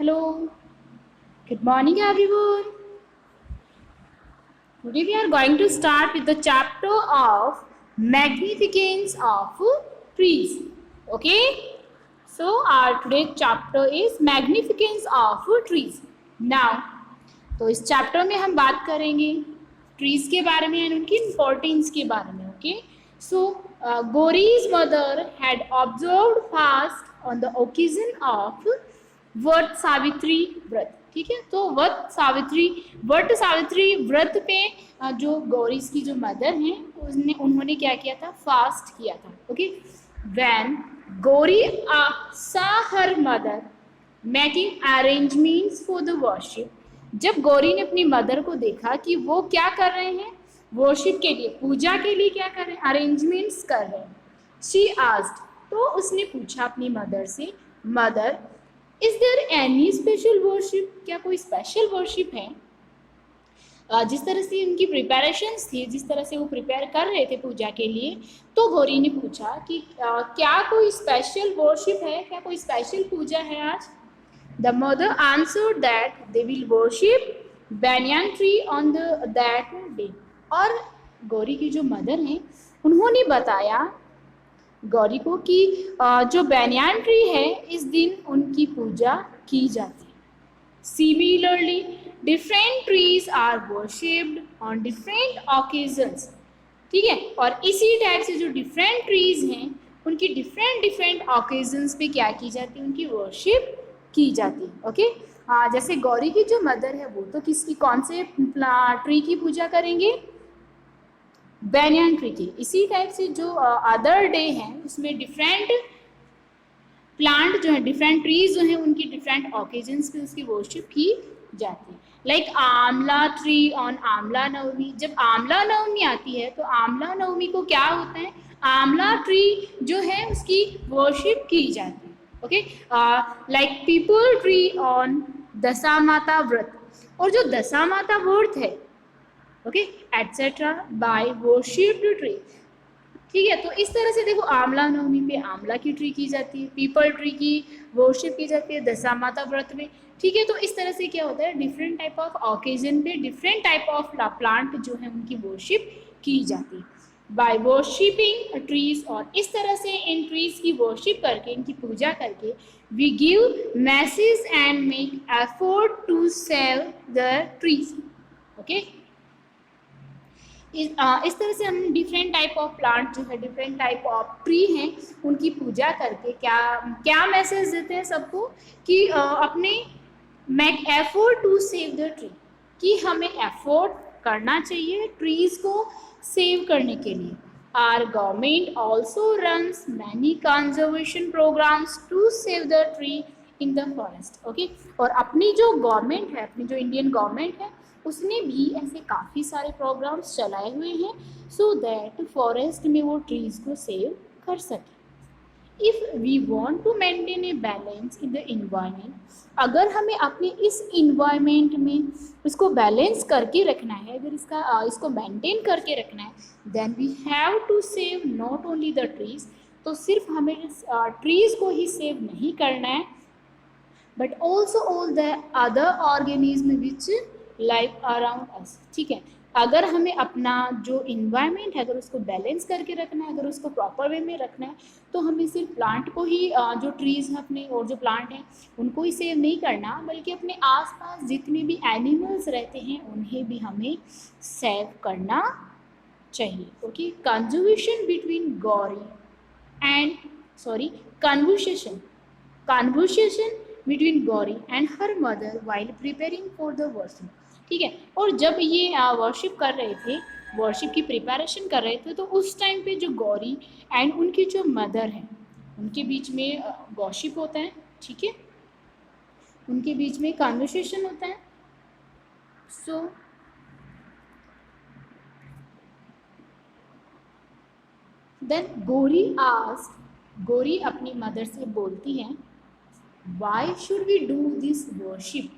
Hello, good morning everyone. Today we are going to start with the chapter of magnificence of trees. Okay, so our today's chapter is magnificence of trees. Now, तो इस chapter में हम बात करेंगे trees के बारे में and उनकी इम्पोर्टेंस के बारे में. Okay, so Gauri's mother had observed fast on the occasion of Vat Savitri Vrat. ठीक है, तो वट सावित्री व्रत पे जो गौरीज की जो मदर हैं उन्होंने क्या किया था, फास्ट किया था. ओके, व्हेन गौरी सा her mother making arrangements for the worship, जब गौरी ने अपनी मदर को देखा कि वो क्या कर रहे हैं, वर्शिप के लिए, पूजा के लिए क्या कर रहे हैं, अरेंजमेंट्स कर रहे हैं. शी आस्क्ड, तो उसने पूछा अपनी मदर से, mother is there any special worship, क्या कोई स्पेशल वर्शिप है. जिस तरह से उनकी प्रिपरेशंस थी, जिस तरह से वो प्रिपेयर कर रहे थे पूजा के लिए, तो गौरी ने पूछा कि क्या कोई स्पेशल वर्शिप है, क्या कोई स्पेशल पूजा है आज. The mother answered that they will worship banyan tree on that day. और गौरी की जो मदर हैं उन्होंने बताया गौरी को कि जो banyan tree है इस दिन उनकी पूजा की जाती है. Similarly, different trees are worshipped on different occasions. ठीक है, और इसी टाइप से जो डिफरेंट ट्रीज हैं उनकी डिफरेंट ऑकेजन्स पे क्या की जाती है, उनकी वर्शिप की जाती है. ओके, जैसे गौरी की जो मदर है वो तो किसकी, कौन से ट्री की पूजा करेंगे, बैनियन ट्री की. इसी टाइप से जो अदर डे है उसमें डिफरेंट प्लांट जो है, डिफरेंट ट्रीज जो है उनकी डिफरेंट ऑकेजन्स पे उसकी वर्शिप की जाती है. लाइक आंवला ट्री ऑन आंवला नवमी, जब आंवला नवमी आती है तो आंवला नवमी को क्या होता है, आंवला ट्री जो है उसकी वर्शिप की जाती है. Okay, like peepal tree on Dasha Mata Vrat, और जो दशा माता व्रत है, okay, etcetera by worshipped tree. ठीक है, तो इस तरह से देखो आंवला नवमी पे आंवला की ट्री की जाती है, पीपल ट्री की वर्शिप की जाती है दशा माता व्रत में. ठीक है, तो इस तरह से क्या होता है, डिफरेंट टाइप ऑफ ऑकेजन पे डिफरेंट टाइप ऑफ प्लांट जो है उनकी वर्शिप की जाती है बाय वर्शिपिंग ट्रीज. और इस तरह से इन ट्रीज की वर्शिप करके, इनकी पूजा करके, we give message and make effort to save the trees. Okay, इस तरह से हम डिफरेंट टाइप ऑफ प्लांट जो है, डिफरेंट टाइप ऑफ ट्री हैं, उनकी पूजा करके क्या मैसेज देते हैं सबको कि अपने make effort to save the tree, कि हमें एफर्ट करना चाहिए ट्रीज को सेव करने के लिए. Our government also runs many conservation programmes to save the tree in the forest. Okay, और अपनी जो गवर्नमेंट है, अपनी जो इंडियन गवर्नमेंट है, उसने भी ऐसे काफ़ी सारे प्रोग्राम्स चलाए हुए हैं सो दैट फॉरेस्ट में वो ट्रीज को सेव कर सके. If we want to maintain a balance in the environment, अगर हमें अपने इस इन्वायरमेंट में इसको बैलेंस करके रखना है, अगर इसको मेंटेन करके रखना है, then we have to save not only the trees. तो सिर्फ हमें ट्रीज को ही सेव नहीं करना है, but also all the other organism which life around us. ठीक है, अगर हमें अपना जो इन्वायरमेंट है अगर उसको बैलेंस करके रखना है, अगर उसको प्रॉपर वे में रखना है, तो हमें सिर्फ प्लांट को ही जो ट्रीज़ हैं अपने और जो प्लांट हैं उनको ही सेव नहीं करना, बल्कि अपने आसपास जितने भी एनिमल्स रहते हैं उन्हें भी हमें सेव करना चाहिए. Okay, conversation between Gauri and conversation between Gauri and her mother while preparing for the worship. ठीक है, और जब ये वर्शिप कर रहे थे, वर्शिप की प्रिपरेशन कर रहे थे, तो उस टाइम पे जो गौरी एंड उनकी जो मदर हैं उनके बीच में गॉसिप होता है. ठीक है, उनके बीच में कन्वर्सेशन होता है. सो देन गौरी अपनी मदर से बोलती हैं, why should we do this worship.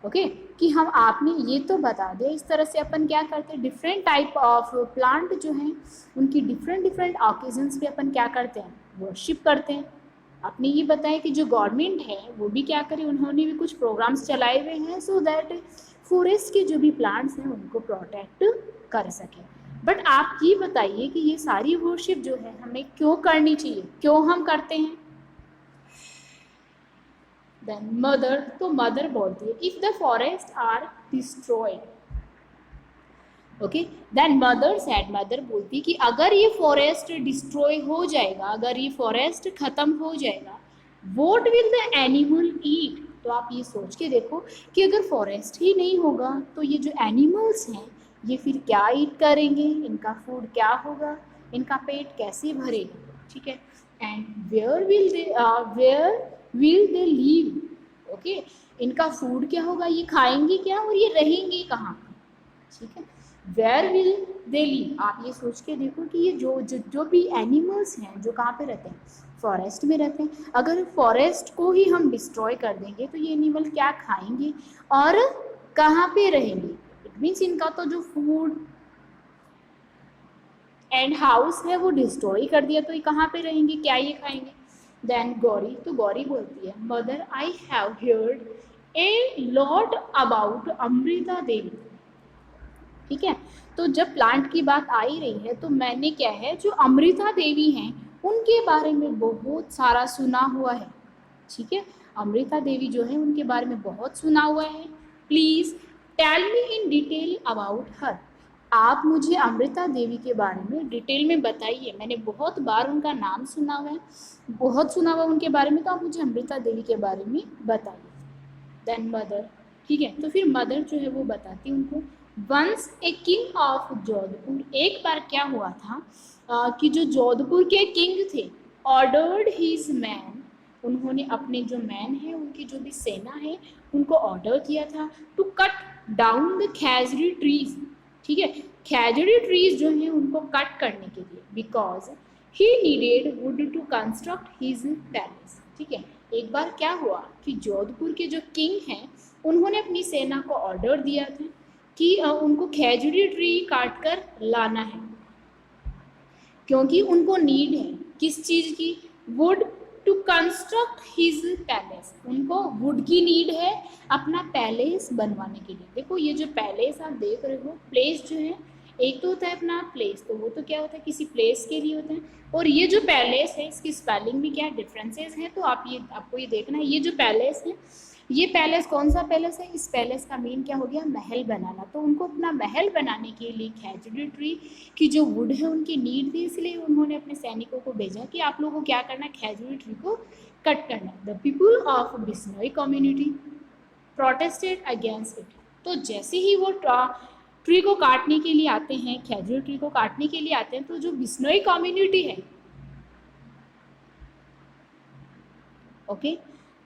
Okay, कि हम आपने ये तो बता दिया, इस तरह से अपन क्या करते हैं, डिफरेंट टाइप ऑफ प्लांट जो हैं उनकी डिफरेंट ऑकेजन्स पे अपन क्या करते हैं, वर्शिप करते हैं. आपने ये बताया कि जो गवर्नमेंट है वो भी क्या करे, उन्होंने भी कुछ प्रोग्राम्स चलाए हुए हैं सो दैट फॉरेस्ट के जो भी प्लांट्स हैं उनको प्रोटेक्ट कर सके। बट आप ये बताइए कि ये सारी वर्शिप जो है हमें क्यों करनी चाहिए, क्यों हम करते हैं। देन मदर, तो मदर बोलती है if the forest are destroyed, okay, then mother said, mother बोलती कि अगर ये फॉरेस्ट डिस्ट्रॉय हो जाएगा, अगर ये फॉरेस्ट खत्म हो जाएगा, what will the animal eat. तो आप ये सोच के देखो कि अगर फॉरेस्ट ही नहीं होगा तो ये जो एनिमल्स हैं ये फिर क्या ईट करेंगे, इनका फूड क्या होगा, इनका पेट कैसे भरेगा, ठीक है। And where will they live, okay, इनका फूड क्या होगा, ये खाएंगे क्या और ये रहेंगे कहाँ, ठीक है। वेयर विल दे लिव, आप ये सोच के देखो कि ये जो भी एनिमल्स हैं जो कहाँ पे रहते हैं, फॉरेस्ट में रहते हैं। अगर फॉरेस्ट को ही हम डिस्ट्रॉय कर देंगे तो ये एनिमल क्या खाएंगे और कहाँ पे रहेंगे। इट मीन्स इनका तो जो फूड एंड हाउस है वो डिस्ट्रॉय कर दिया तो ये कहाँ पे रहेंगे, क्या ये खाएंगे। देन गौरी, तो गौरी बोलती है mother I have heard a lot about Amrita Devi, ठीक है। तो जब प्लांट की बात आ ही रही है तो मैंने क्या है, जो अमृता देवी हैं उनके बारे में बहुत सारा सुना हुआ है, ठीक है। अमृता देवी जो है उनके बारे में बहुत सुना हुआ है। Please tell me in detail about her, आप मुझे अमृता देवी के बारे में डिटेल में बताइए, मैंने बहुत बार उनका नाम सुना हुआ है, बहुत सुना हुआ उनके बारे में, तो आप मुझे अमृता देवी के बारे में बताइए। देन मदर, ठीक है, तो फिर मदर जो है वो बताती उनको once a king of Jodhpur, एक बार क्या हुआ था कि जो जोधपुर के किंग थे ऑर्डर्ड हिज मैन, उन्होंने अपने जो मैन है उनकी जो भी सेना है उनको ऑर्डर किया था to cut down the khejri trees, ठीक है, खैजरी ट्रीज जो है उनको कट करने के लिए, because he needed wood to construct his palace, ठीक है। एक बार क्या हुआ कि जोधपुर के जो किंग हैं उन्होंने अपनी सेना को ऑर्डर दिया था कि उनको खैजरी ट्री काट कर लाना है, क्योंकि उनको नीड है किस चीज़ की, wood to construct his palace, उनको वुड की नीड है अपना पैलेस बनवाने के लिए। देखो ये जो पैलेस आप देख रहे हो, प्लेस जो है एक तो होता है अपना प्लेस, तो वो तो क्या होता है किसी प्लेस के लिए होता है, और ये जो पैलेस है इसकी स्पेलिंग में क्या डिफरेंसेस हैं, तो आपको ये देखना है। ये जो पैलेस है, ये पैलेस कौन सा पैलेस है, इस पैलेस का मीन क्या हो गया, महल बनाना। तो उनको अपना महल बनाने के लिए खैजरी ट्री की जो वुड है उनकी नीड थी, इसलिए उन्होंने अपने सैनिकों को भेजा कि आप लोगों को क्या करना है, खैजरी ट्री को कट करना है। The people of Bishnoi community protested against it, तो जैसे ही वो ट्री को काटने के लिए आते हैं, खैजरी ट्री को काटने के लिए आते हैं, तो जो बिश्नोई कम्युनिटी है, ओके,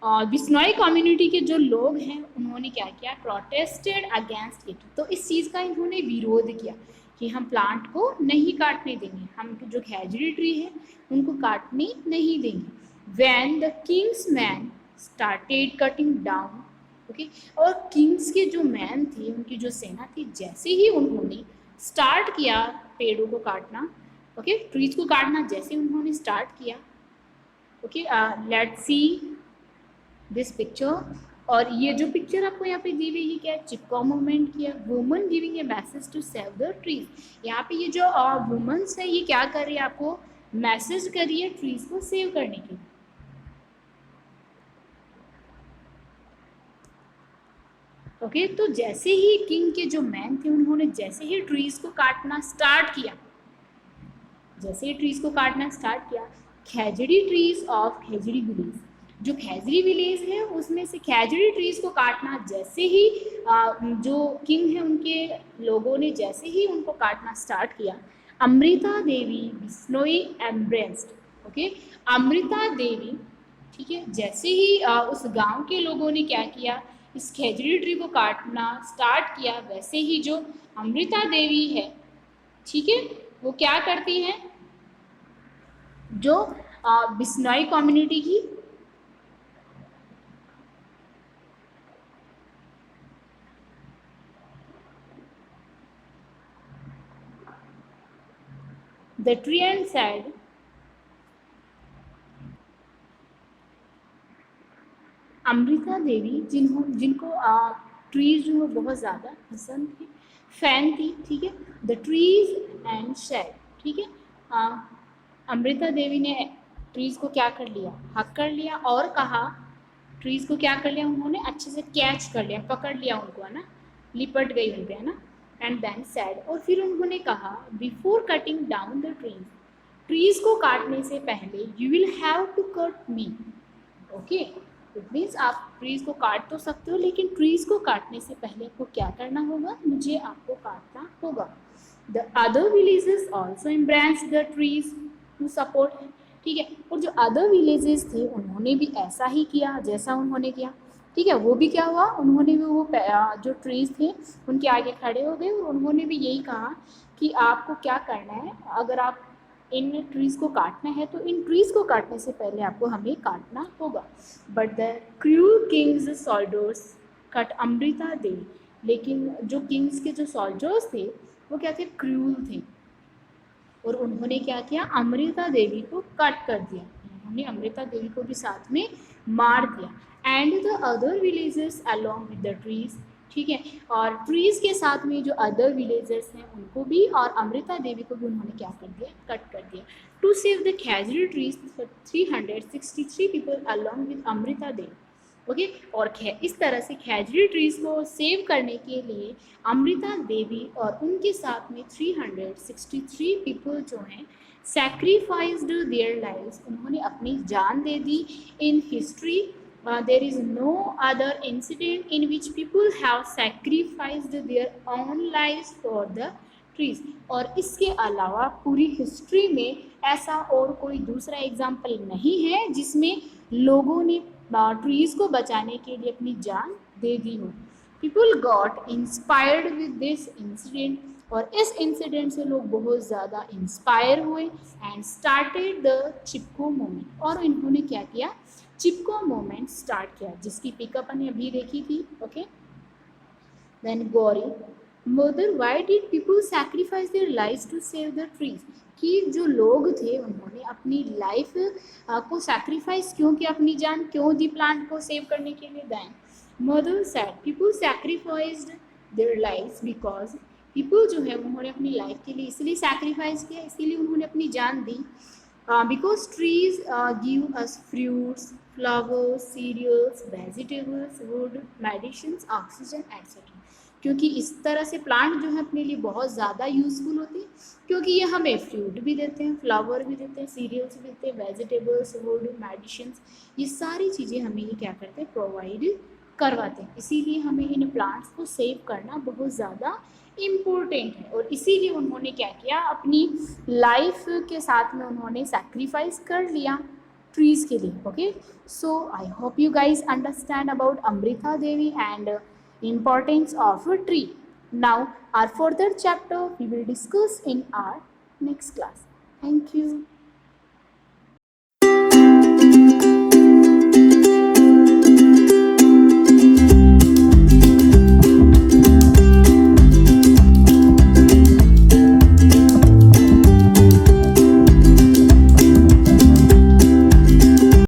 और बिश्नोई कम्युनिटी के जो लोग हैं उन्होंने क्या किया, प्रोटेस्टेड अगेंस्ट इट, तो इस चीज़ का इन्होंने विरोध किया कि हम प्लांट को नहीं काटने देंगे, हम जो खैजरी ट्री है उनको काटने नहीं देंगे। When the Kings man started cutting down, okay, और किंग्स के जो मैन थे उनकी जो सेना थी, जैसे ही उन्होंने स्टार्ट किया पेड़ों को काटना, ओके, ट्रीज को काटना जैसे उन्होंने स्टार्ट किया, okay, let's see this picture. और ये जो पिक्चर आपको यहाँ पे दी हुई है क्या है, चिपकॉ मूवमेंट की है, woman giving a message to save the trees. यहाँ पे ये जो वुमेन्स है ये क्या कर रही है, आपको मैसेज कर रही है ट्रीज को सेव करने के लिए, ओके। तो जैसे ही किंग के जो मैन थे उन्होंने जैसे ही ट्रीज को काटना स्टार्ट किया, जैसे ही ट्रीज को काटना स्टार्ट किया, खैजरी ट्रीज ऑफ खैजरी विलेज, जो खैजरी विलेज है उसमें से खैजरी ट्रीज को काटना जैसे ही जो किंग है उनके लोगों ने जैसे ही उनको काटना स्टार्ट किया, अमृता देवी बिश्नोई एम्ब्रेस्ड, ओके, अमृता देवी, ठीक है, जैसे ही उस गांव के लोगों ने क्या किया, इस खैजरी ट्री को काटना स्टार्ट किया, वैसे ही जो अमृता देवी है, ठीक है, वो क्या करती हैं, जो बिश्नोई कम्युनिटी की the tree and said Amrita Devi जिनको ट्रीज जो बहुत ज़्यादा पसंद थी, फैन थी, ठीक है। द ट्रीज एंड शेड, ठीक है। अमृता देवी ने ट्रीज को क्या कर लिया, हक कर लिया और कहा, ट्रीज को क्या कर लिया उन्होंने, अच्छे से कैच कर लिया, पकड़ लिया उनको, है ना, लिपट गई उन पे, है ना। एंड देन सेड, और फिर उन्होंने कहा, before cutting down the trees, trees को काटने से पहले you will have to cut me, okay. It means आप ट्रीज को काट तो सकते हो, लेकिन ट्रीज को काटने से पहले आपको क्या करना होगा, मुझे आपको काटना होगा। The other villages also embrace the trees to support, ठीक है। और जो अदर विलेजेस थे उन्होंने भी ऐसा ही किया जैसा उन्होंने किया, ठीक है। वो भी क्या हुआ, उन्होंने भी वो जो ट्रीज थे उनके आगे खड़े हो गए और उन्होंने भी यही कहा कि आपको क्या करना है, अगर आप इन ट्रीज को काटना है तो इन ट्रीज को काटने से पहले आपको हमें काटना होगा। But the cruel king's soldiers cut Amrita Devi, लेकिन जो किंग्स के जो सोल्जर्स थे वो क्या थे, क्रूअल थे, और उन्होंने क्या किया, अमृता देवी को कट कर दिया, उन्होंने अमृता देवी को भी साथ में मार दिया। And the other villagers along with the trees, ठीक है। और ट्रीज के साथ में जो अदर विलेजर्स हैं उनको भी और अमृता देवी को भी उन्होंने क्या कर दिया, कट कर दिया। To save the khejri trees 363 people along with Amrita Devi, okay. और इस तरह से खैजरी ट्रीज को सेव करने के लिए अमृता देवी और उनके साथ में 363 पीपल जो हैं सैक्रिफाइस्ड देयर लाइव्स, उन्होंने अपनी जान दे दी। In history there is no other incident in which people have sacrificed their own lives for the trees, और इसके अलावा पूरी हिस्ट्री में ऐसा और कोई दूसरा एग्जाम्पल नहीं है जिसमें लोगों ने ट्रीज को बचाने के लिए अपनी जान दे दी हो। People got inspired with this incident, और इस इंसिडेंट से लोग बहुत ज़्यादा इंस्पायर हुए and started the Chipko movement, और इन्होंने क्या किया, चिपको मूवमेंट स्टार्ट किया, जिसकी पिकअप हमने अभी देखी थी, okay. Then Gauri, mother why did people sacrifice their lives to save the trees, कि जो लोग थे उन्होंने अपनी लाइफ को सैक्रिफाइस क्यों किया, अपनी जान क्यों दी प्लांट को सेव करने के लिए। Then mother said, people sacrificed their lives because, people जो है उन्होंने अपनी लाइफ के लिए इसलिए सैक्रिफाइस किया, इसीलिए उन्होंने अपनी जान दी, because trees give us fruits, flowers, cereals, vegetables, wood, medicines, oxygen etcetera, क्योंकि इस तरह से प्लांट जो है अपने लिए बहुत ज़्यादा यूज़फुल होते हैं, क्योंकि ये हमें फ्रूट भी देते हैं, फ्लावर भी देते हैं, सीरियल्स भी देते हैं, वेजिटेबल्स, वुड, मेडिसिन्स, ये सारी चीज़ें हमें ये क्या करते हैं, प्रोवाइड करवाते हैं। इसीलिए हमें इन प्लांट्स को सेव करना बहुत ज़्यादा इम्पोर्टेंट है, और इसीलिए उन्होंने क्या किया, अपनी लाइफ के साथ में उन्होंने सैक्रिफाइस कर लिया ट्रीज़ के लिए, okay. So I hope you guys understand about Amrita Devi and importance of a tree. Now our further chapter we will discuss in our next class. Thank you.